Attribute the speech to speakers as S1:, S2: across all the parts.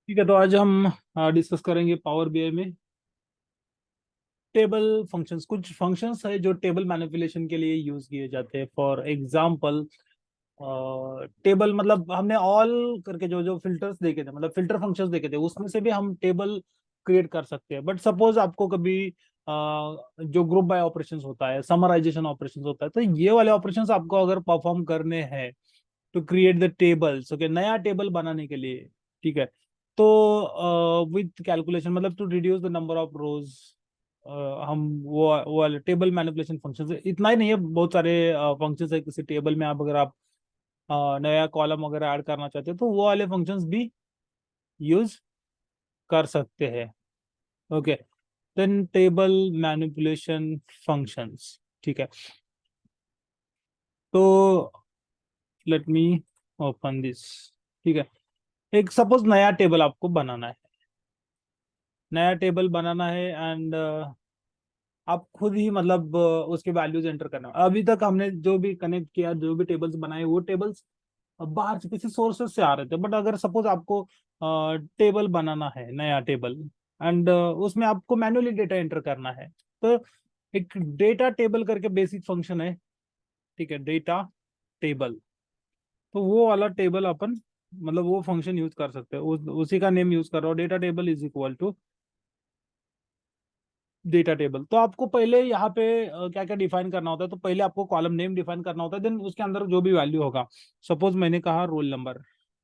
S1: ठीक है, तो आज हम डिस्कस करेंगे पावर बीआई में टेबल फंक्शंस। कुछ फंक्शंस है जो टेबल मैनिपुलेशन के लिए यूज किए जाते हैं। फॉर एग्जांपल, टेबल मतलब हमने ऑल करके जो जो फिल्टर्स देखे थे, मतलब फिल्टर फंक्शंस देखे थे, उसमें से भी हम टेबल क्रिएट कर सकते हैं। बट सपोज आपको कभी जो ग्रुप बाय ऑपरेशंस होता है, समराइजेशन ऑपरेशंस होता है, तो ये वाले ऑपरेशंस आपको अगर परफॉर्म करने हैं to create the tables, okay, नया टेबल बनाने के लिए, ठीक है। तो विथ कैलकुलेशन, मतलब to reduce the number of rows, हम वो वाले टेबल मैनिपुलेशन फंक्शन, इतना ही नहीं है, बहुत सारे फंक्शंस है किसी टेबल में। आप अगर आप नया कॉलम वगैरह ऐड करना चाहते हो तो वो वाले फंक्शंस भी यूज कर सकते हैं। Okay, then table manipulation functions, ठीक है। तो लेट मी ओपन दिस, ठीक है। एक सपोज नया टेबल आपको बनाना है, नया टेबल बनाना है, एंड आप खुद ही मतलब उसके वैल्यूज एंटर करना है। अभी तक हमने जो भी कनेक्ट किया, जो भी टेबल्स बनाए, वो टेबल्स बाहर से किसी सोर्सेस से आ रहे थे। बट अगर सपोज आपको टेबल बनाना है, नया टेबल, एंड उसमें आपको मैन्युअली डेटा एंटर करना है, तो एक डेटा टेबल करके बेसिक फंक्शन है, ठीक है, डेटा टेबल। तो वो वाला टेबल अपन, मतलब वो फंक्शन यूज कर सकते हैं, उसी का नेम यूज कर रहा हूँ, data table is equal to data table. तो आपको पहले यहाँ पे क्या क्या डिफाइन करना होता है, तो पहले आपको कॉलम नेम डिफाइन करना होता है, देन उसके अंदर जो भी वैल्यू होगा। सपोज मैंने कहा रोल नंबर,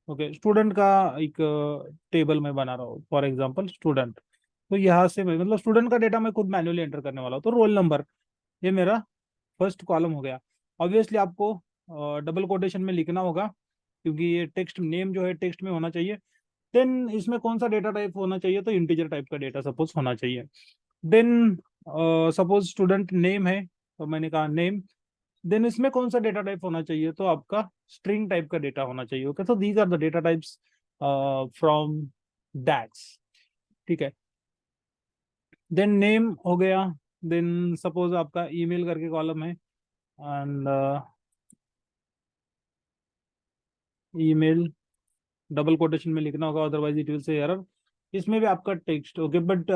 S1: ओके, स्टूडेंट का एक टेबल मैं बना रहा हूँ, फॉर एग्जांपल स्टूडेंट। तो यहाँ से मैं मतलब स्टूडेंट का डेटा मैं खुद मैन्युअली एंटर करने वाला हूँ, तो रोल नंबर ये मेरा फर्स्ट कॉलम हो गया। ऑब्वियसली आपको डबल कोटेशन में लिखना होगा, क्योंकि ये टेक्स्ट नेम जो है टेक्स्ट में होना चाहिए। देन इसमें कौन सा डेटा टाइप होना चाहिए, तो इंटीजर टाइप का डेटा सपोज होना चाहिए। देन सपोज स्टूडेंट नेम है, तो मैंने कहा नेम। देन इसमें कौन सा डेटा टाइप होना चाहिए, तो आपका स्ट्रिंग टाइप का डेटा होना चाहिए। ओके, तो these are the data types from DAX, ठीक है। देन नेम हो गया। देन सपोज आपका ईमेल करके कॉलम है, एंड ईमेल डबल कोटेशन में लिखना होगा, otherwise it will say error. इसमें भी आपका text, okay, but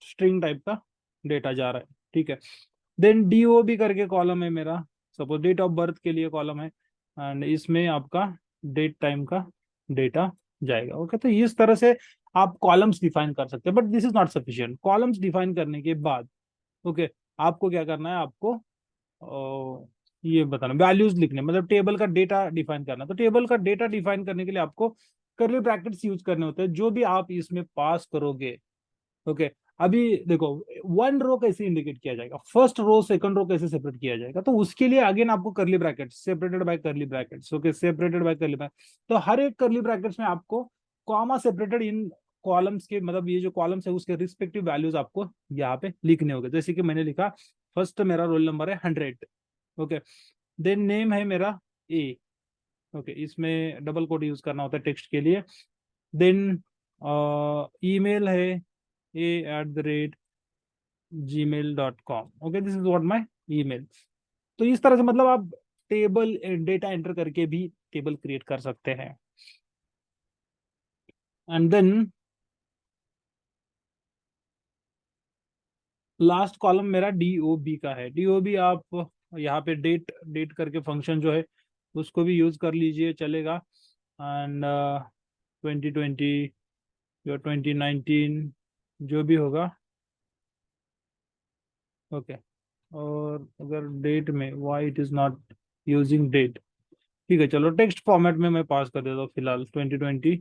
S1: string type का डेटा जा रहा है, ठीक है। देन डीओबी करके कॉलम है मेरा, सपोज डेट ऑफ बर्थ के लिए कॉलम है, एंड इसमें आपका डेट टाइम का डेटा जाएगा। ओके, तो इस तरह से आप कॉलम्स डिफाइन कर सकते हैं। But this is not sufficient. Columns define करने के बाद, ओके, आपको क्या करना है, आपको ये बताना, वैल्यूज लिखने, मतलब टेबल का डेटा डिफाइन करना। तो टेबल का डेटा डिफाइन करने के लिए आपको कर्ली ब्रैकेट्स यूज करने होते हैं, जो भी आप इसमें पास करोगे। ओके, अभी देखो, वन रो कैसे इंडिकेट किया जाएगा, फर्स्ट रो सेकंड रो कैसे सेपरेट किया जाएगा, तो उसके लिए अगेन आपको curly brackets, separated by curly brackets, okay, separated by curly bracket. तो हर एक कर्ली ब्रैकेट्स में आपको कॉमा सेपरेटेड इन कॉलम्स के, मतलब ये जो कॉलम्स है उसके रिस्पेक्टिव वैल्यूज आपको यहाँ पे लिखने होंगे। जैसे कि मैंने लिखा, फर्स्ट मेरा रोल नंबर है 100, ओके। देन नेम है मेरा ए, ओके, इसमें डबल कोट यूज करना होता है टेक्स्ट के लिए। देन ईमेल है a@gmail.com, okay, this is what my email. तो इस तरह से मतलब आप टेबल डेटा एंटर करके भी टेबल क्रिएट कर सकते हैं। एंड देन लास्ट कॉलम मेरा डीओबी का है। डीओबी आप यहाँ पे डेट डेट करके फंक्शन जो है उसको भी यूज कर लीजिए, चलेगा। एंड 2020 या 2019 जो भी होगा, ओके। और अगर डेट में why it is not using date, ठीक है, चलो टेक्स्ट फॉर्मेट में मैं पास कर देता हूँ फिलहाल, 2020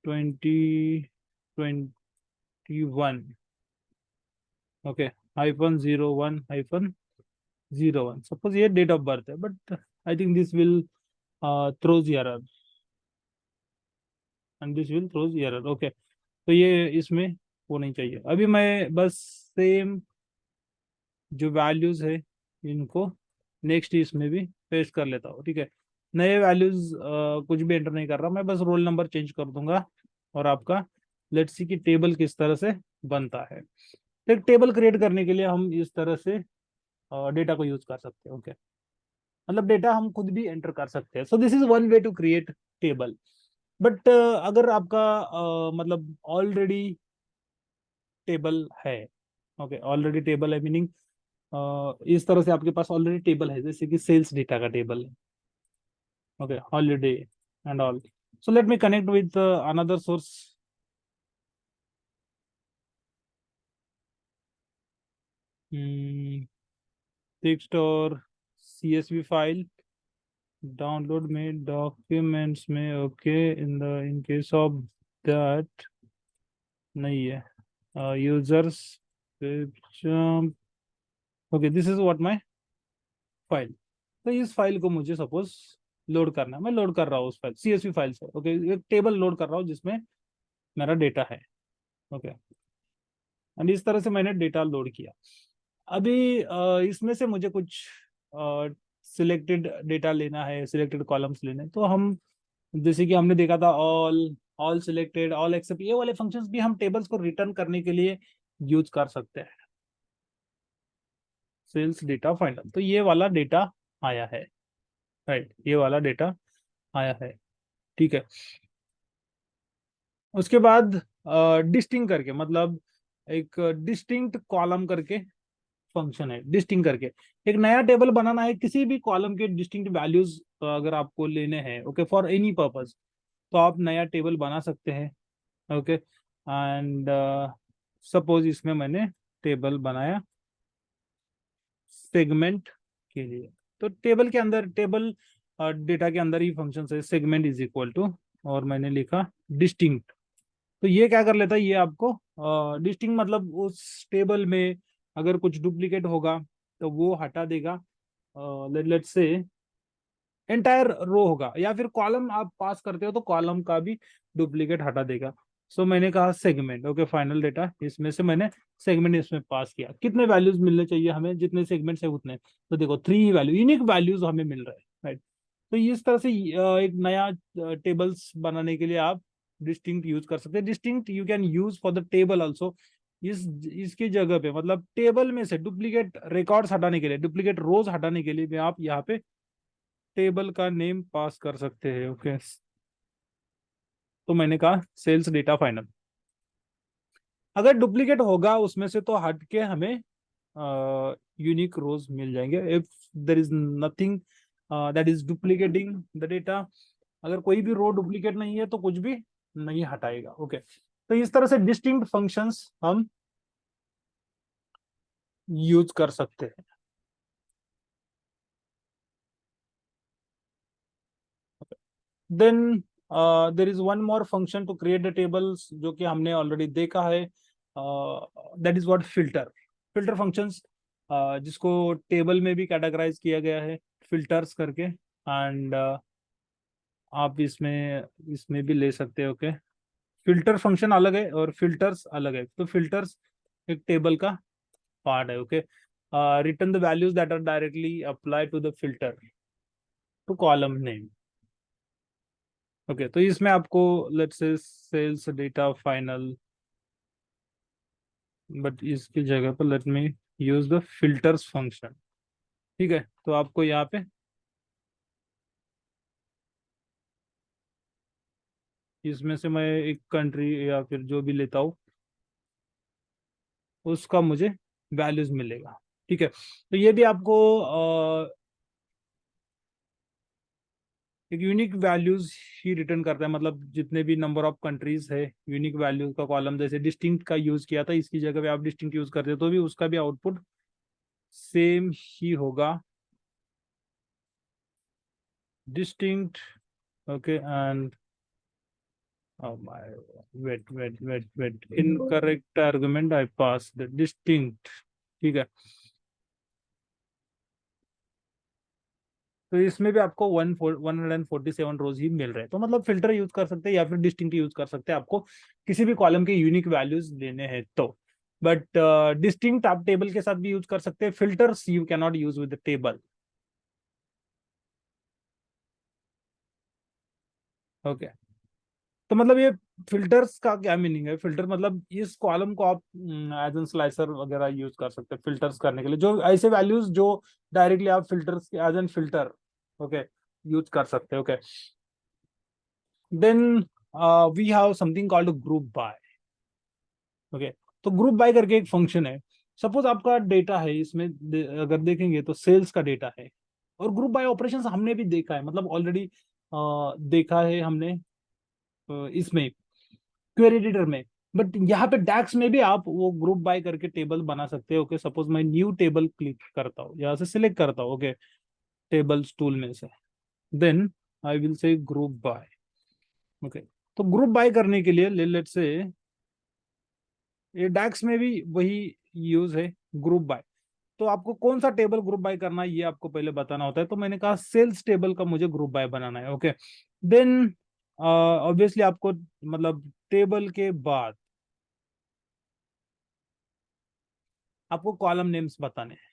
S1: 2021, ओके, -01-01। सपोज ये डेट ऑफ बर्थ है, but I think this will throws error, and this will throws error, okay. तो ये इसमें वो नहीं चाहिए। अभी मैं बस सेम जो वैल्यूज है इनको नेक्स्ट इसमें भी पेस्ट कर लेता हूँ, ठीक है। नए वैल्यूज कुछ भी एंटर नहीं कर रहा, मैं बस रोल नंबर चेंज कर दूंगा, और आपका लेट्स सी की टेबल किस तरह से बनता है। तो एक टेबल क्रिएट करने के लिए हम इस तरह से डेटा को यूज कर सकते हैं, ओके, मतलब डेटा हम खुद भी एंटर कर सकते हैं। So this is one way to create table. But अगर आपका मतलब ऑलरेडी टेबल है, ओके ऑलरेडी टेबल है मीनिंग इस तरह से आपके पास ऑलरेडी टेबल है, जैसे कि सेल्स डेटा का टेबल है, okay holiday and all. So let me connect with another source. Text और CSV फाइल डाउनलोड में, डॉक्यूमेंट्स में, okay in case of that नहीं है. Users, okay this is what my file. तो इस file को मुझे सपोज लोड करना है, मैं लोड कर रहा हूँ उस फाइल CSV फाइल से, ओके एक टेबल लोड कर रहा हूँ जिसमें मेरा डेटा है, ओके एंड इस तरह से मैंने डेटा लोड किया. अभी इसमें से मुझे कुछ सिलेक्टेड डेटा लेना है, सिलेक्टेड कॉलम्स लेने हैं. तो हम जैसे कि हमने देखा था ऑल सिलेक्टेड, ऑल एक्सेप्ट, ये वाले फंक्शंस भी हम टेबल्स को रिटर्न करने के लिए यूज कर सकते हैं. सेल्स डेटा फाइनल, तो ये वाला डेटा आया है, राइट ये वाला डेटा आया है, ठीक है. उसके बाद डिस्टिंग करके, मतलब एक डिस्टिंक्ट कॉलम करके फंक्शन है. डिस्टिंक्ट करके एक नया टेबल बनाना है, किसी भी कॉलम के डिस्टिंक्ट वैल्यूज अगर आपको लेने हैं, ओके फॉर एनी पर्पस, तो आप नया टेबल बना सकते हैं, ओके एंड सपोज इसमें मैंने टेबल बनाया सेगमेंट के लिए. तो टेबल के अंदर, टेबल डेटा के अंदर ही फंक्शन है सेगमेंट इज इक्वल टू, और मैंने लिखा डिस्टिंक्ट. तो ये क्या कर लेता है, ये आपको डिस्टिंक्ट मतलब उस टेबल में अगर कुछ डुप्लीकेट होगा तो वो हटा देगा. लेट्स से एंटायर रो होगा या फिर कॉलम आप पास करते हो तो कॉलम का भी डुप्लीकेट हटा देगा. सो मैंने कहा सेगमेंट, ओके फाइनल डेटा इसमें से मैंने सेगमेंट इसमें पास किया. कितने वैल्यूज मिलने चाहिए हमें, जितने सेगमेंट है उतने. तो देखो 3 वैल्यू, यूनिक वैल्यूज हमें मिल रहे हैं, राइट. तो इस तरह से एक नया टेबल्स बनाने के लिए आप डिस्टिंक्ट यूज कर सकते हैं. Distinct you can use for the table also. इस इसकी जगह पे मतलब टेबल में से डुप्लीकेट रिकॉर्ड्स हटाने के लिए, डुप्लीकेट रोज हटाने के लिए भी आप यहाँ पे टेबल का नेम पास कर सकते हैं, ओके. तो मैंने कहा सेल्स डेटा फाइनल. अगर डुप्लीकेट होगा उसमें से तो हट के हमें यूनिक रोज मिल जाएंगे. If there is nothing that is duplicating the data, अगर कोई भी रो डुप्लीकेट नहीं है तो कुछ भी नहीं हटाएगा, ओके. तो इस तरह से डिस्टिंक्ट फंक्शंस हम यूज कर सकते हैं. Then there is one more function to create the tables, जो कि हमने ऑलरेडी देखा है. That is what filter. Filter functions जिसको टेबल में भी कैटेगराइज किया गया है फिल्टर्स करके, एंड आप इसमें इसमें भी ले सकते हो, ओके. फिल्टर फंक्शन अलग है और फिल्टर्स अलग है. तो फिल्टर्स एक टेबल का पार्ट है, okay. Return the values that are directly apply to the filter to column name, okay. तो इसमें आपको let's say sales data final, but इसकी जगह पर let me use the filters function, ठीक है. तो आपको यहाँ पे इसमें से मैं एक कंट्री या फिर जो भी लेता हूँ उसका मुझे वैल्यूज मिलेगा, ठीक है. तो ये भी आपको एक यूनिक वैल्यूज ही रिटर्न करता है, मतलब जितने भी नंबर ऑफ कंट्रीज है यूनिक वैल्यूज का कॉलम. जैसे डिस्टिंक्ट का यूज किया था, इसकी जगह पे आप डिस्टिंक्ट यूज करते हो तो भी उसका भी आउटपुट सेम ही होगा, distinct, okay. And my wait incorrect argument I passed the distinct, ठीक है. तो इसमें भी आपको 147 रोज ही मिल रहे हैं. तो मतलब फिल्टर यूज कर सकते हैं या फिर डिस्टिंक्ट यूज कर सकते हैं, आपको किसी भी कॉलम के यूनिक वैल्यूज लेने हैं तो. बट डिस्टिंक्ट आप टेबल के साथ भी यूज कर सकते हैं. Filters you can not use with the table, okay. तो मतलब ये फिल्टर्स का क्या मीनिंग है. फिल्टर मतलब इस कॉलम को आप एज एन स्लाइसर वगैरह यूज कर सकते हैं फिल्टर्स करने के लिए, जो ऐसे वैल्यूज जो डायरेक्टली आप filters as an filter, okay use कर सकते हैं, okay. Then we have something called group by. Okay, तो ग्रुप बाय करके एक फंक्शन है। सपोज आपका डेटा है इसमें अगर देखेंगे तो सेल्स का डेटा है, और ग्रुप बाय ऑपरेशंस हमने भी देखा है, मतलब ऑलरेडी देखा है हमने इसमें क्वेरी एडिटर में। बट यहाँ पे डैक्स में भी आप वो ग्रुप बाय करके टेबल बना सकते हो। ओके, सपोज मैं न्यू टेबल क्लिक करता हूँ, यहाँ से सिलेक्ट करता हूँ, ओके, टेबल्स टूल में से, then I will say group by. Okay, तो ग्रुप बाय करने के लिए लेट से ये डैक्स में भी वही यूज है, ग्रुप बाय। तो आपको कौन सा टेबल ग्रुप बाय करना है ये आपको पहले बताना होता है। तो मैंने कहा सेल्स टेबल का मुझे ग्रुप बाय बनाना है। ओके, देन ऑब्वियसली आपको मतलब टेबल के बाद आपको कॉलम नेम्स बताने हैं,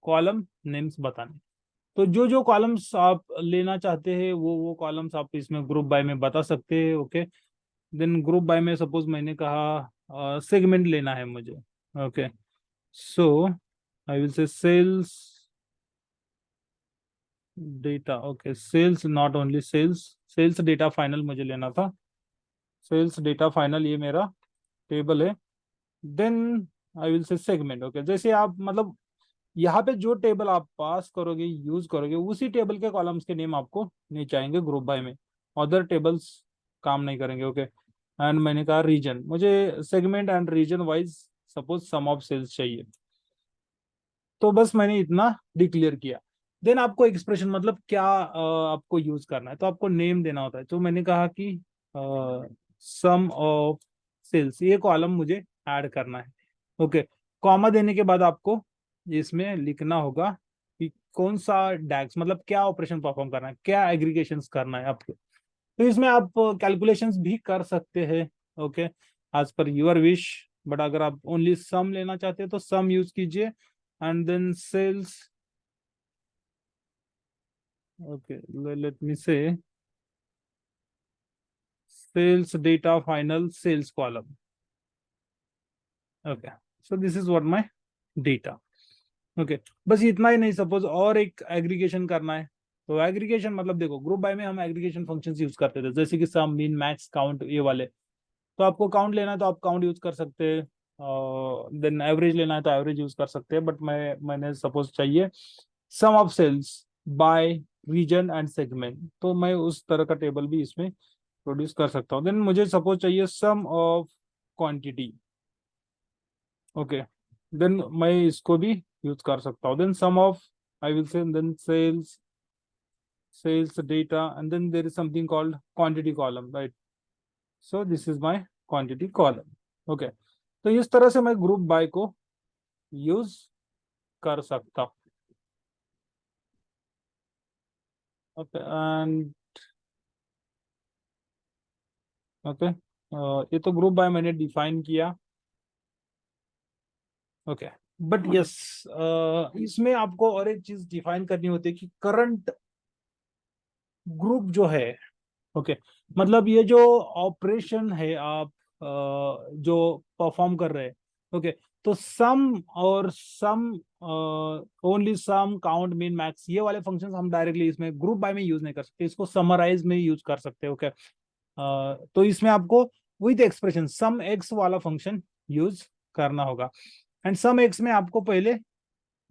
S1: कॉलम नेम्स बताने। तो जो जो कॉलम्स आप लेना चाहते हैं वो कॉलम्स आप इसमें ग्रुप बाय में बता सकते हैं। ओके, देन ग्रुप बाय में सपोज मैंने कहा सेगमेंट लेना है मुझे। Okay, so I will say sales data. Okay, sales not only sales, sales data final मुझे लेना था। सेल्स डेटा फाइनल ये मेरा टेबल है। Then I will say segment. Okay, जैसे आप मतलब यहाँ पे जो टेबल आप पास करोगे यूज करोगे उसी टेबल के कॉलम्स के नेम आपको नीचे आएंगे ग्रुप बाय में, अदर टेबल्स काम नहीं करेंगे। ओके, एंड मैंने कहा रीजन, मुझे segment and region wise suppose sum of sales चाहिए। तो बस मैंने इतना डिक्लेयर किया। देन आपको एक्सप्रेशन मतलब क्या आपको यूज करना है, तो आपको नेम देना होता है। तो मैंने कहा कि सम ऑफ सेल्स ये कॉलम मुझे ऐड करना है। ओके, कॉमा देने के बाद आपको इसमें लिखना होगा कि कौन सा डैक्स मतलब क्या ऑपरेशन परफॉर्म करना है, क्या एग्रीगेशंस करना है आपको। तो इसमें आप कैलकुलेशंस भी कर सकते हैं। Okay, as per your wish. But अगर आप ओनली सम लेना चाहते हैं तो सम यूज कीजिए, and then sales. Okay, let me say sales data final sales column. Okay, so this is what my data. Okay, बस इतना ही नहीं, सपोज और एक एग्रीगेशन करना है। तो एग्रीगेशन मतलब देखो ग्रुप बाय में हम एग्रीगेशन फंक्शंस यूज करते थे, जैसे कि सम मीन मैक्स काउंट ये वाले। तो आपको काउंट लेना है तो आप काउंट यूज कर सकते हैं, देन एवरेज लेना है तो एवरेज यूज कर सकते हैं। बट मैंने सपोज चाहिए sum of sales by region and segment, तो मैं उस तरह का टेबल भी इसमें प्रोड्यूस कर सकता हूँ। देन मुझे सपोज चाहिए sum of quantity. Okay, then मैं इसको भी यूज कर सकता हूँ। Then sum of I will say then sales data, and then there is something called quantity column, right? So this is my quantity column. Okay, तो इस तरह से मैं ग्रुप बाय को यूज कर सकता हूँ। ओके, एंड ओके, ये तो ग्रुप बाय मैंने डिफाइन किया। ओके, बट यस इसमें आपको और एक चीज डिफाइन करनी होती है कि करंट ग्रुप जो है। ओके, मतलब ये जो ऑपरेशन है आप जो परफॉर्म कर रहे हैं। ओके, तो सम और sum only sum count mean max ये वाले फंक्शंस हम डायरेक्टली इसमें ग्रुप बाय में यूज नहीं कर सकते, इसको समराइज में यूज कर सकते हैं। ओके, तो इसमें आपको विद एक्सप्रेशन सम एक्स वाला फंक्शन यूज करना होगा। एंड सम एक्स में आपको पहले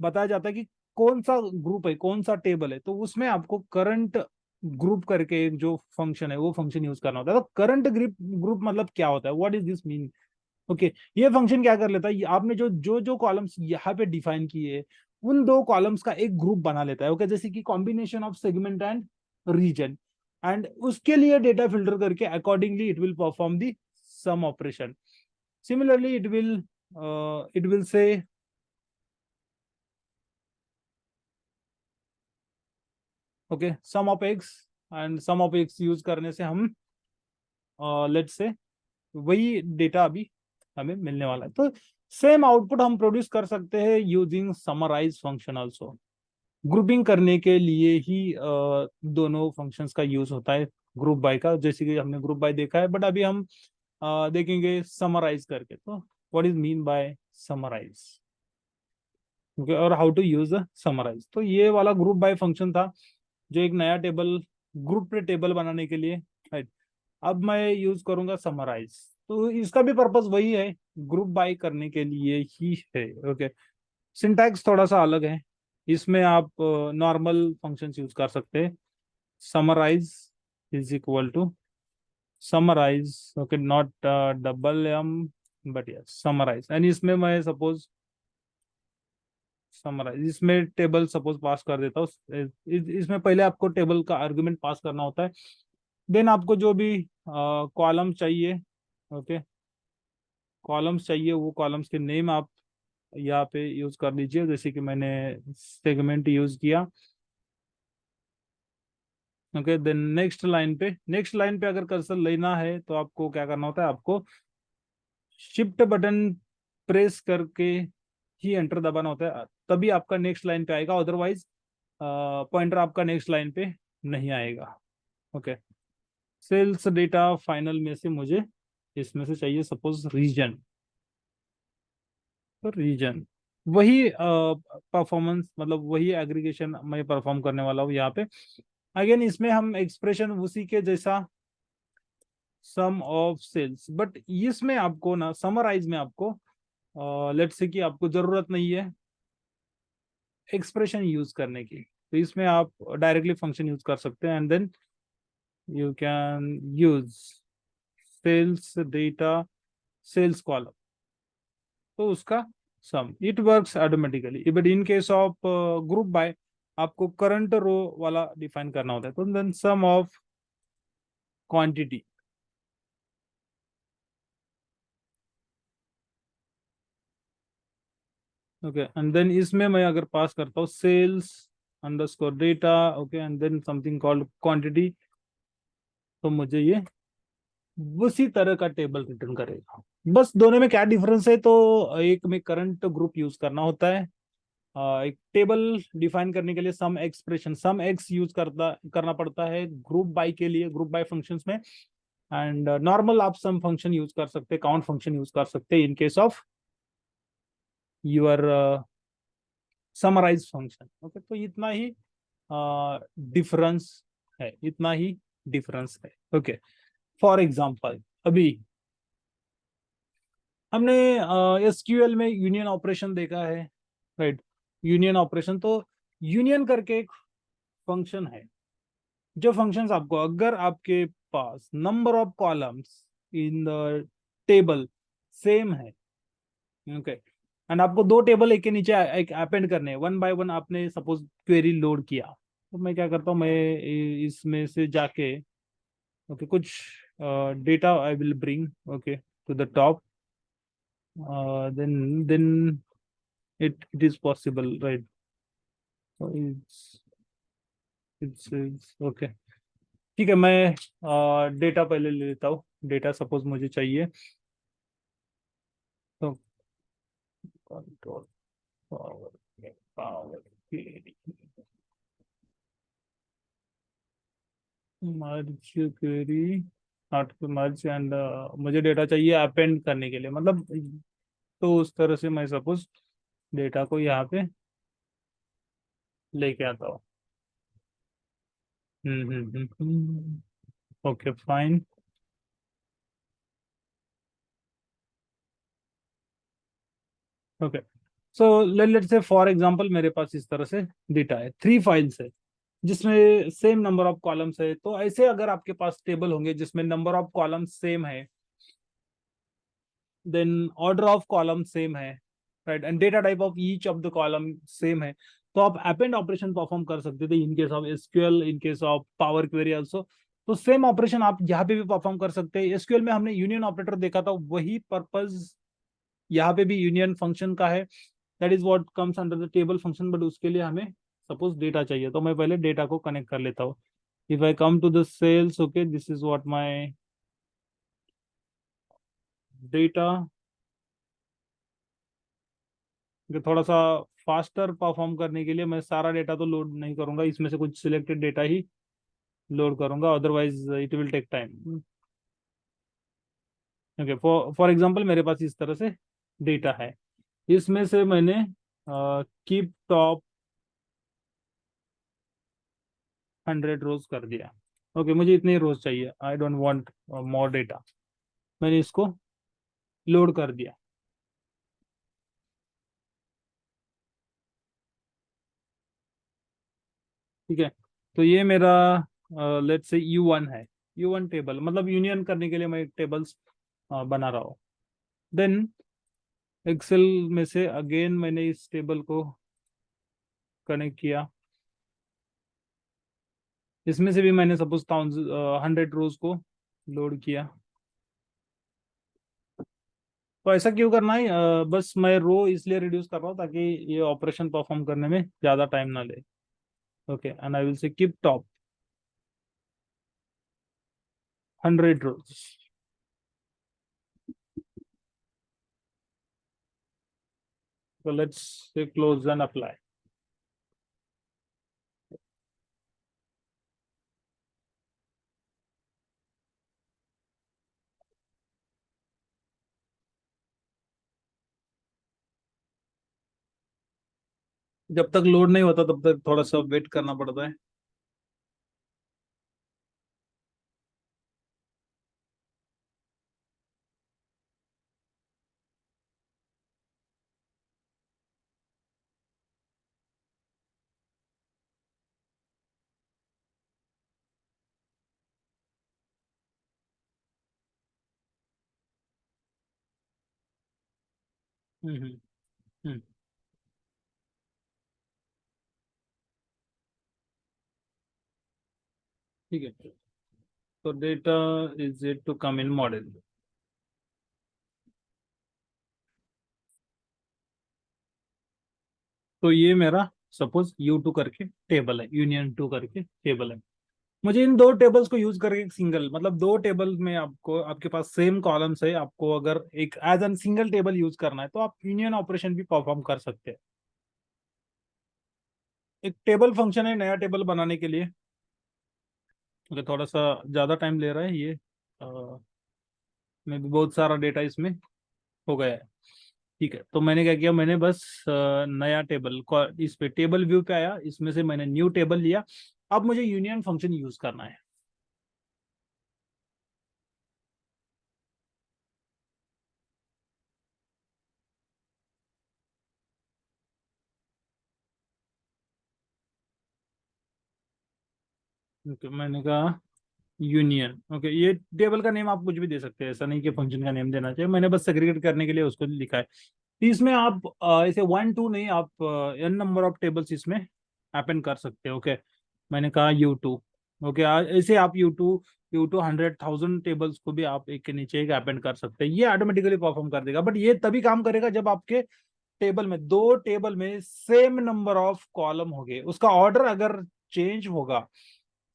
S1: बताया जाता है कि कौन सा ग्रुप है, कौन सा टेबल है, तो उसमें आपको करंट ग्रुप करके एक जो फंक्शन है वो फंक्शन यूज करना होता है। तो करंट ग्रुप ग्रुप मतलब क्या होता है, what is this mean? Okay, ये फंक्शन क्या कर लेता है, आपने जो जो जो कॉलम्स यहाँ पे डिफाइन किए उन दो कॉलम्स का एक ग्रुप बना लेता है। ओके, जैसे कि combination of segment and region, and उसके लिए डेटा फिल्टर करके accordingly it will perform the sum operation. Similarly it will say okay sum of X, and sum of X use करने से हम लेट से वही डेटा अभी हमें मिलने वाला है। तो सेम आउटपुट हम प्रोड्यूस कर सकते हैं using summarize function also. Grouping करने के लिए ही दोनों फंक्शंस का यूज होता है ग्रुप बाय का, जैसे कि हमने ग्रुप बाय देखा है। बट अभी हम देखेंगे समराइज करके, तो what is mean by summarize, okay, और how to use the summarize. तो ये वाला ग्रुप बाय फंक्शन था जो एक नया टेबल ग्रुप पे टेबल बनाने के लिए, राइट? अब मैं यूज करूंगा समराइज। तो इसका भी पर्पस वही है, ग्रुप बाय करने के लिए ही है। ओके, सिंटैक्स थोड़ा सा अलग है। इसमें आप नॉर्मल फंक्शंस यूज कर सकते हैं। Summarize is equal to summarize, okay, not double M but yes summarize. And इसमें मैं सपोज समराइज, इसमें टेबल सपोज पास कर देता हूँ। इसमें पहले आपको टेबल का आर्गुमेंट पास करना होता है, देन आपको जो भी कॉलम चाहिए, ओके, कॉलम्स चाहिए, वो कॉलम्स के नेम आप यहाँ पे यूज कर लीजिए। जैसे कि मैंने सेगमेंट यूज किया। ओके, देन नेक्स्ट लाइन पे अगर कर्सर लेना है तो आपको क्या करना होता है, आपको शिफ्ट बटन प्रेस करके ही एंटर दबाना होता है, तभी आपका नेक्स्ट लाइन पे आएगा। अदरवाइज पॉइंटर आपका नेक्स्ट लाइन पे नहीं आएगा। ओके, सेल्स डेटा फाइनल में से मुझे इसमें से चाहिए सपोज रीजन। तो रीजन वही परफॉर्मेंस, मतलब वही एग्रीगेशन मैं परफॉर्म करने वाला हूँ यहाँ पे। अगेन इसमें हम एक्सप्रेशन उसी के जैसा, सम ऑफ सेल्स, बट इसमें आपको ना समराइज में आपको लेट्स से कि आपको जरूरत नहीं है एक्सप्रेशन यूज करने की, तो इसमें आप डायरेक्टली फंक्शन यूज कर सकते हैं। And then you can use sales data, sales column, तो उसका sum it works automatically. But in case of group by आपको करंट रो वाला डिफाइन करना होता है। तो then sum of quantity, okay, and then इसमें मैं अगर पास करता हूँ sales underscore data, okay, and then something called quantity, तो मुझे ये उसी तरह का टेबल रिटर्न करेगा। बस दोनों में क्या डिफरेंस है, तो एक में करंट ग्रुप यूज करना होता है, एक टेबल डिफाइन करने के लिए सम एक्सप्रेशन सम एक्स यूज करना पड़ता है ग्रुप बाय के लिए, ग्रुप बाय फंक्शंस में। एंड नॉर्मल आप सम फंक्शन यूज कर सकते हैं, काउंट फंक्शन यूज कर सकते हैं in case of your summarize function. Okay, तो इतना ही डिफरेंस है, इतना ही डिफरेंस है। ओके, फॉर एग्जांपल अभी हमने एसक्यूएल में यूनियन ऑपरेशन देखा है, राइट। यूनियन ऑपरेशन, तो यूनियन करके एक फंक्शन है, जो फंक्शंस आपको, अगर आपके पास number of columns in the table same है, ओके, एंड आपको दो टेबल एक के नीचे एक अपेंड करने हैं, वन बाय वन आपने सपोज क्वेरी लोड किया, तो मैं क्या करता हूँ, मैं इसमें से जाके, ओके, कुछ data I will bring, okay, to the top, then it is possible, right? So it's okay। ठीक है, मैं डेटा पहले ले लेता हूँ। डेटा सपोज मुझे चाहिए, तो control power power merge query, not merge, and मुझे डेटा चाहिए अपेंड करने के लिए, मतलब, तो उस तरह से मैं सपोज डेटा को यहाँ पे लेके आता हूँ। Okay fine. Okay, so let's say for example मेरे पास इस तरह से डेटा है, 3 फाइल्स है जिसमें सेम नंबर ऑफ कॉलम्स है। तो ऐसे अगर आपके पास टेबल होंगे जिसमें नंबर ऑफ कॉलम्स सेम है, then order of column same है, right, and data type of each of the column same है, तो आप अपेंड ऑपरेशन परफॉर्म कर सकते थे in case of SQL, in case of power query also. तो same operation आप यहाँ पे भी परफॉर्म कर सकते हैं। एसक्यूएल में हमने यूनियन ऑपरेटर देखा था, वही पर्पज यहाँ पे भी यूनियन फंक्शन का है। That is what comes under the table function, but उसके लिए हमें सपोज डेटा चाहिए, तो मैं पहले डेटा को कनेक्ट कर लेता हूँ। If I come to the sales, okay, this is what my data. थोड़ा सा फास्टर परफॉर्म करने के लिए मैं सारा डेटा तो लोड नहीं करूंगा, इसमें से कुछ सिलेक्टेड डेटा ही लोड करूंगा, otherwise it will take time. Okay, for example मेरे पास इस तरह से डेटा है, इसमें से मैंने कीप टॉप 100 रोज कर दिया। ओके, मुझे इतने ही रोज चाहिए, I don't want more data. मैंने इसको लोड कर दिया। ठीक है, तो ये मेरा लेट्स से U1 है। U1 टेबल मतलब यूनियन करने के लिए मैं टेबल्स बना रहा हूँ। देन एक्सेल में से अगेन मैंने इस टेबल को कनेक्ट किया। इसमें से भी मैंने सपोज 100 रोज को लोड किया। तो ऐसा क्यों करना है? बस मैं रो इसलिए रिड्यूस कर रहा हूँ ताकि ये ऑपरेशन परफॉर्म करने में ज़्यादा टाइम ना ले। ओके, एंड आई विल से कीप टॉप 100 रोज। तो लेट्स से क्लोज एंड अप्लाई। जब तक लोड नहीं होता तब तक थोड़ा सा वेट करना पड़ता है। हम्म। हम्म। ठीक है, तो data is it to come in model. तो ये मेरा सपोज U2 करके टेबल है, यूनियन 2 करके टेबल है। मुझे इन दो टेबल्स को यूज करके एक सिंगल मतलब दो टेबल में आपको आपके पास सेम कॉलम्स है, आपको अगर एक as an single table use करना है तो आप यूनियन ऑपरेशन भी परफॉर्म कर सकते हैं। एक टेबल फंक्शन है नया टेबल बनाने के लिए। मुझे थोड़ा सा ज्यादा टाइम ले रहा है ये, में भी बहुत सारा डेटा इसमें हो गया है। ठीक है, तो मैंने क्या किया, मैंने बस नया टेबल इस पे टेबल व्यू पे आया, इसमें से मैंने न्यू टेबल लिया। अब मुझे यूनियन फंक्शन यूज करना है। ओके, मैंने कहा यूनियन। ओके, ये टेबल का नेम आप कुछ भी दे सकते हैं, ऐसा नहीं कि फंक्शन का नेम देना चाहिए, मैंने बस सेग्रीगेट करने के लिए उसको लिखा है। तो इसमें आप ऐसे 1 2 नहीं, आप n नंबर ऑफ टेबल्स इसमें अपेंड कर सकते हैं। ओके, मैंने कहा U2। ओके, ऐसे आप U2 100,000 टेबल्स को भी आप एक के नीचे एक अपेंड कर सकते हैं, ये ऑटोमेटिकली परफॉर्म कर देगा। बट ये तभी काम करेगा जब आपके टेबल में दो टेबल में सेम नंबर ऑफ कॉलम हो गए, उसका ऑर्डर अगर चेंज होगा,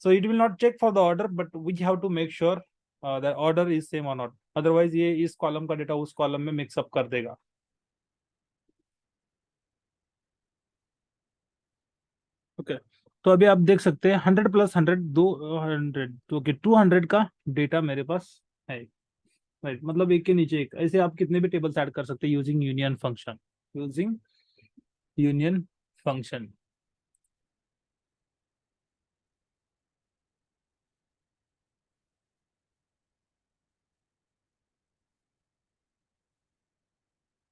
S1: so it will not check for the order but we have to make sure the order is same or not, otherwise ये इस कॉलम का डेटा उस कॉलम में मिक्स अप कर देगा। ओके, तो अभी आप देख सकते हैं 100 + 100 200, तो कि 200 का डेटा मेरे पास है। राइट, मतलब एक के नीचे एक, ऐसे आप कितने भी टेबल्स ऐड कर सकते हैं using union function. Using union function.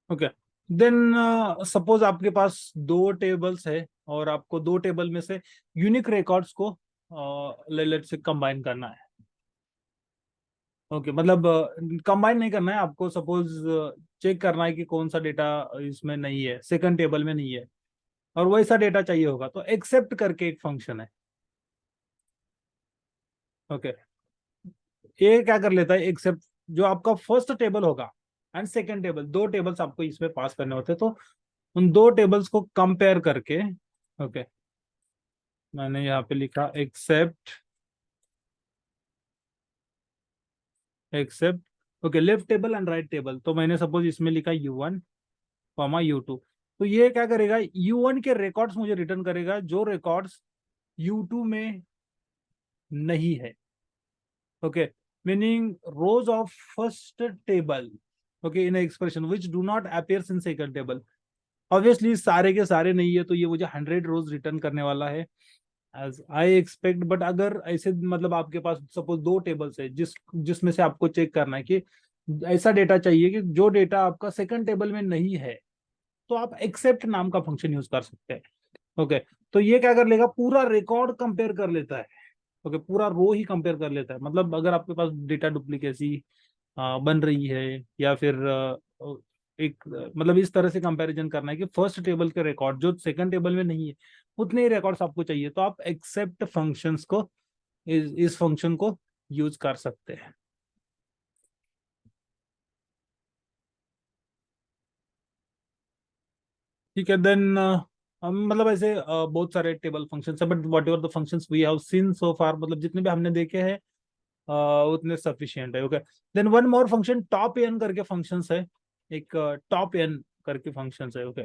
S1: Okay, then suppose आपके पास दो टेबल्स है और आपको दो टेबल में से यूनिक रिकॉर्ड्स को लेट से कंबाइन करना है। ओके, मतलब कंबाइन नहीं करना है आपको, सपोज चेक करना है कि कौन सा डेटा इसमें नहीं है, सेकंड टेबल में नहीं है, और वैसा डेटा चाहिए होगा तो एक्सेप्ट करके एक फंक्शन है। ओके, ये क्या कर लेता है, एक्सेप्ट जो आपका फर्स्ट टेबल होगा एंड सेकंड टेबल, दो टेबल्स आपको इसमें पास करने होते हैं, तो उन दो टेबल्स को कंपेयर करके। ओके, मैंने यहाँ पे लिखा except, except okay left table and right table, तो मैंने सपोज इसमें लिखा U1 कॉमा U2। तो ये क्या करेगा, U1 के रिकॉर्ड्स मुझे रिटर्न करेगा जो रिकॉर्ड्स U2 में नहीं है। Okay, meaning rose of first table, okay, in expression which do not appear in second table. Obviously सारे के सारे नहीं है, तो ये मुझे 100 रोज रिटर्न करने वाला है। एज आई एक्सपेक्ट, बट अगर ऐसे मतलब आपके पास सपोज दो टेबल्स है जिसमें से आपको चेक करना है कि ऐसा डेटा चाहिए कि जो डेटा आपका सेकंड टेबल में नहीं है, तो आप एक्सेप्ट नाम का फंक्शन यूज कर सकते हैं। ओके, तो ये क्या कर लेगा, पूरा रिकॉर्ड कंपेयर कर लेता है। ओके, पूरा रो ही कंपेयर कर लेता है। मतलब अगर आपके पास डेटा डुप्लीकेसी बन रही है, या फिर एक मतलब इस तरह से कंपैरिजन करना है कि फर्स्ट टेबल के रिकॉर्ड जो सेकंड टेबल में नहीं है, उतने ही रिकॉर्ड्स आपको चाहिए, तो आप एक्सेप्ट फंक्शंस को, इस फंक्शन को यूज कर सकते हैं। ठीक है, देन हम मतलब ऐसे बहुत सारे टेबल फंक्शंस है, but whatever the functions we have seen so far, मतलब जितने भी हमने देखे हैं उतने सफिशिएंट है। Okay, then one more function top N करके फंक्शंस है, एक टॉप एन करके फंक्शंस है। ओके,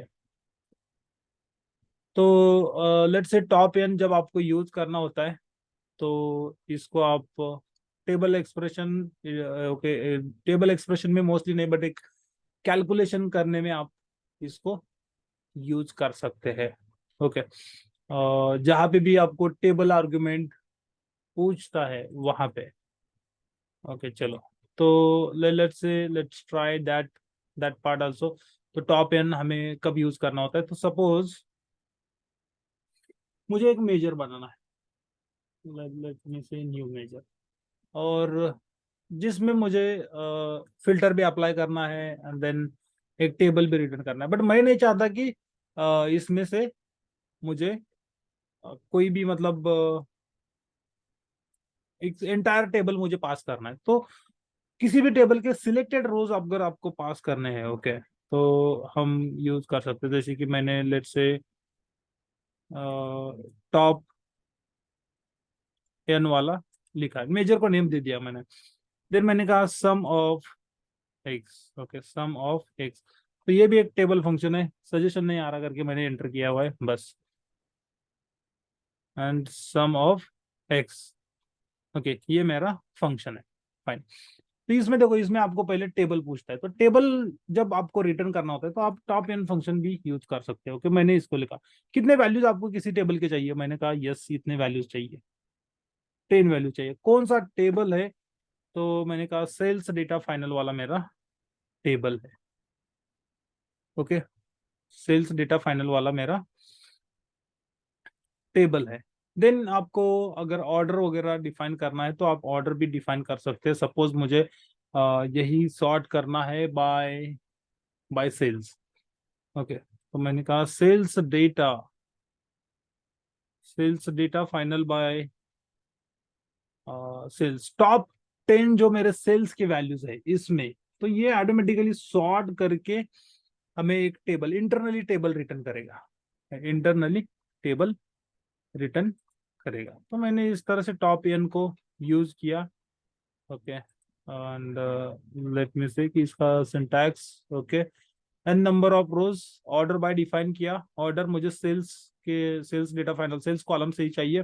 S1: तो लेट्स से टॉप एन जब आपको यूज करना होता है, तो इसको आप table expression, okay, table expression में मोस्टली नहीं, बट एक कैलकुलेशन करने में आप इसको यूज कर सकते हैं। ओके, जहां पे भी आपको टेबल आर्गुमेंट पूछता है वहां पे। ओके, चलो, तो let's try that that part also. तो टॉप एन हमें कब यूज करना होता है, तो सपोज मुझे एक मेजर बनाना है, लेट मी से न्यू मेजर, और जिसमें मुझे फिल्टर भी अप्लाई करना है, एंड देन एक टेबल भी रिटर्न करना है, बट मैं नहीं चाहता कि इसमें से मुझे कोई भी मतलब एक एंटायर टेबल मुझे पास करना है। तो किसी भी टेबल के सिलेक्टेड रोज अगर आपको पास करने हैं, ओके, तो हम यूज कर सकते हैं। जैसे कि मैंने लेट्स से टॉप एन वाला लिखा है, मेजर को नेम दे दिया मैंने। देन मैंने कहा sum of x, okay, sum of x. तो ये भी एक टेबल फंक्शन है, सजेशन नहीं आ रहा करके मैंने एंटर किया हुआ है बस, and sum of x. Okay, ये मेरा फंक्शन है। फाइन। तो इसमें देखो, इसमें आपको पहले टेबल पूछता है, तो टेबल जब आपको रिटर्न करना होता है, तो आप टॉप एन फंक्शन भी यूज कर सकते हो कि मैंने इसको लिखा कितने वैल्यूज आपको किसी टेबल के चाहिए, मैंने कहा यस इतने वैल्यूज चाहिए, 10 वैल्यू चाहिए। कौन सा टेबल है, तो मैंने कहा सेल्स डेटा फाइनल वाला मेरा टेबल है। ओके, सेल्स डेटा फाइनल वाला मेरा टेबल है। देन आपको अगर ऑर्डर वगैरह डिफाइन करना है, तो आप ऑर्डर भी डिफाइन कर सकते हैं। सपोज मुझे यही सॉर्ट करना है बाय बाय सेल्स। ओके, तो मैंने कहा sales data final by sales top 10 जो मेरे सेल्स के वैल्यूज है इसमें, तो ये ऑटोमेटिकली सॉर्ट करके हमें एक टेबल, इंटरनली टेबल रिटर्न करेगा, इंटरनली टेबल रिटर्न करेगा। तो मैंने इस तरह से टॉप एन को यूज किया। Okay, and let me say कि इसका syntax, okay, N number of rows, order by define किया, ऑर्डर मुझे sales data final sales column से ही चाहिए।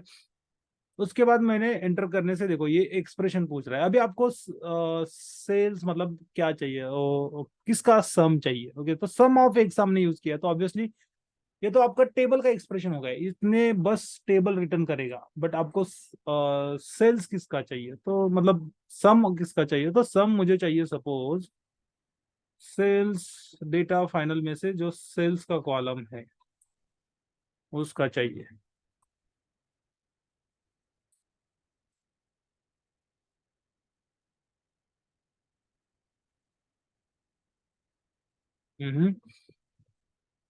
S1: उसके बाद मैंने एंटर करने से देखो ये एक्सप्रेशन पूछ रहा है, अभी आपको सेल्स मतलब क्या चाहिए, किसका सम चाहिए। ओके, तो सम ऑफ एक सम ने यूज किया, तो ऑब्वियसली ये तो आपका टेबल का एक्सप्रेशन हो गया, इतने बस टेबल रिटर्न करेगा। बट आपको सेल्स किसका चाहिए, तो मतलब सम किसका चाहिए, तो सम मुझे चाहिए सपोज सेल्स डेटा फाइनल में से जो सेल्स का कॉलम है उसका चाहिए। हम्म,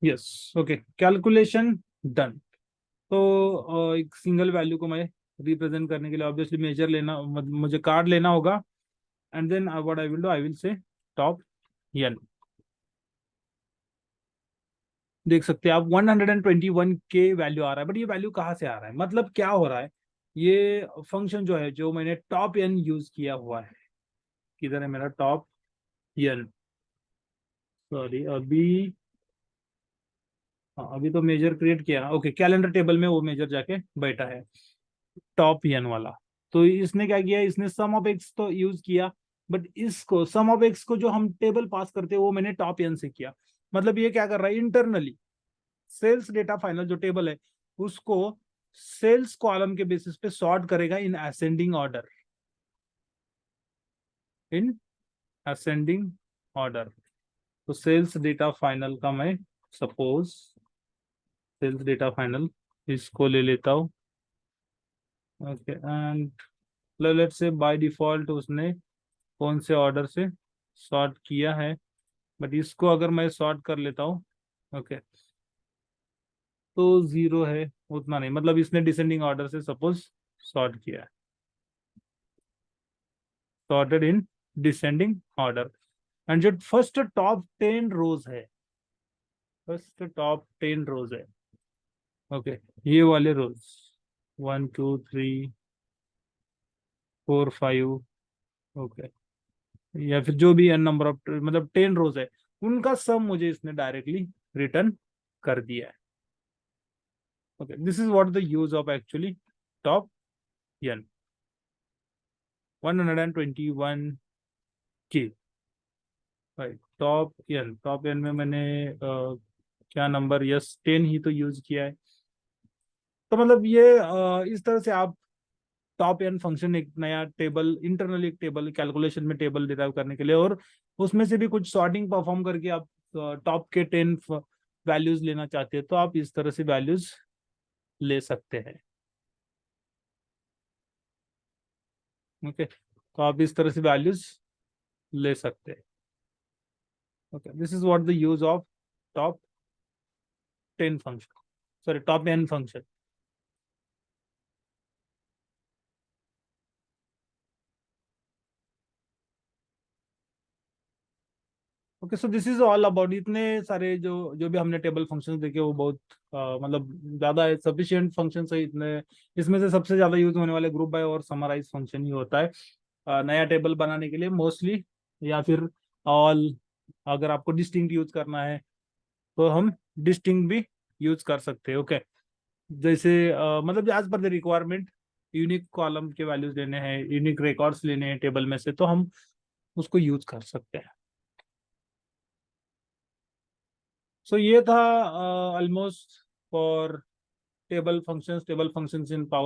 S1: यस, ओके, कैलकुलेशन डन। तो एक सिंगल वैल्यू को मैं रिप्रेजेंट करने के लिए ऑब्वियसली मेजर लेना, मुझे कार्ड लेना होगा, and then what I will do, I will say top N. देख सकते हैं आप 121 के वैल्यू आ रहा है, बट ये वैल्यू कहाँ से आ रहा है, मतलब क्या हो रहा है, ये फंक्शन जो है जो मैंने टॉप एन यूज किया हुआ है, किधर है मेरा टॉप एन, सॉरी अभी, हाँ अभी तो मेजर क्रिएट किया। ओके, कैलेंडर टेबल में वो मेजर जाके बैठा है, टॉप एन वाला। तो इसने क्या किया, इसने सम ऑफ एक्स तो यूज किया, बट इसको सम ऑफ एक्स को जो हम टेबल पास करते हैं वो मैंने टॉप एन से किया। मतलब ये क्या कर रहा है, इंटरनली सेल्स डेटा फाइनल जो टेबल है उसको सेल्स कॉलम के बेसिस पे सॉर्ट करेगा in ascending order, in ascending order. तो सेल्स डेटा फाइनल का मैं सपोज सेल्स डेटा फाइनल इसको ले लेता हूँ। Okay, and let's say by default उसने कौन से ऑर्डर से सॉर्ट किया है, बट इसको अगर मैं सॉर्ट कर लेता हूँ, ओके, तो जीरो है, उतना नहीं, मतलब इसने डिसेंडिंग ऑर्डर से सपोज सॉर्ट किया है, sorted in descending order. And जो फर्स्ट टॉप 10 रोज है, फर्स्ट टॉप 10 रोज है, ओके, ये वाले रोज 1 2 3 4 5, ओके, या फिर जो भी एन नंबर ऑफ, मतलब 10 रोज है, उनका सम मुझे इसने डायरेक्टली रिटर्न कर दिया है। Okay, this is what the use of actually top N 121 के। भाई टॉप एन में मैंने क्या नंबर, यस 10 ही तो यूज किया है। तो मतलब ये इस तरह से आप टॉप एन फंक्शन, एक नया टेबल इंटरनली, एक टेबल कैलकुलेशन में टेबल डिराइव करने के लिए, और उसमें से भी कुछ सॉर्टिंग परफॉर्म करके आप टॉप के 10 वैल्यूज लेना चाहते हैं तो आप इस तरह से वैल्यूज ले सकते हैं। ओके, तो आप इस तरह से वैल्यूज ले सकते हैं। Okay, this is what the use of top 10 function, sorry top N function. Okay, so this is all about, इतने सारे जो जो भी हमने टेबल फंक्शंस देखे वो बहुत मतलब ज्यादा सफिशिएंट फंक्शंस है इतने। इसमें से सबसे ज्यादा यूज होने वाले ग्रुप बाय और समराइज फंक्शन ही होता है नया टेबल बनाने के लिए मोस्टली, या फिर ऑल, अगर आपको डिस्टिंक्ट यूज करना है तो हम डिस्टिंक्ट भी यूज कर सकते हैं। ओके, जैसे मतलब as per the requirement, unique column के वैल्यूज लेने हैं, यूनिक रिकॉर्ड्स लेने हैं टेबल में से, तो हम उसको यूज कर सकते हैं। सो ये था almost for table functions in power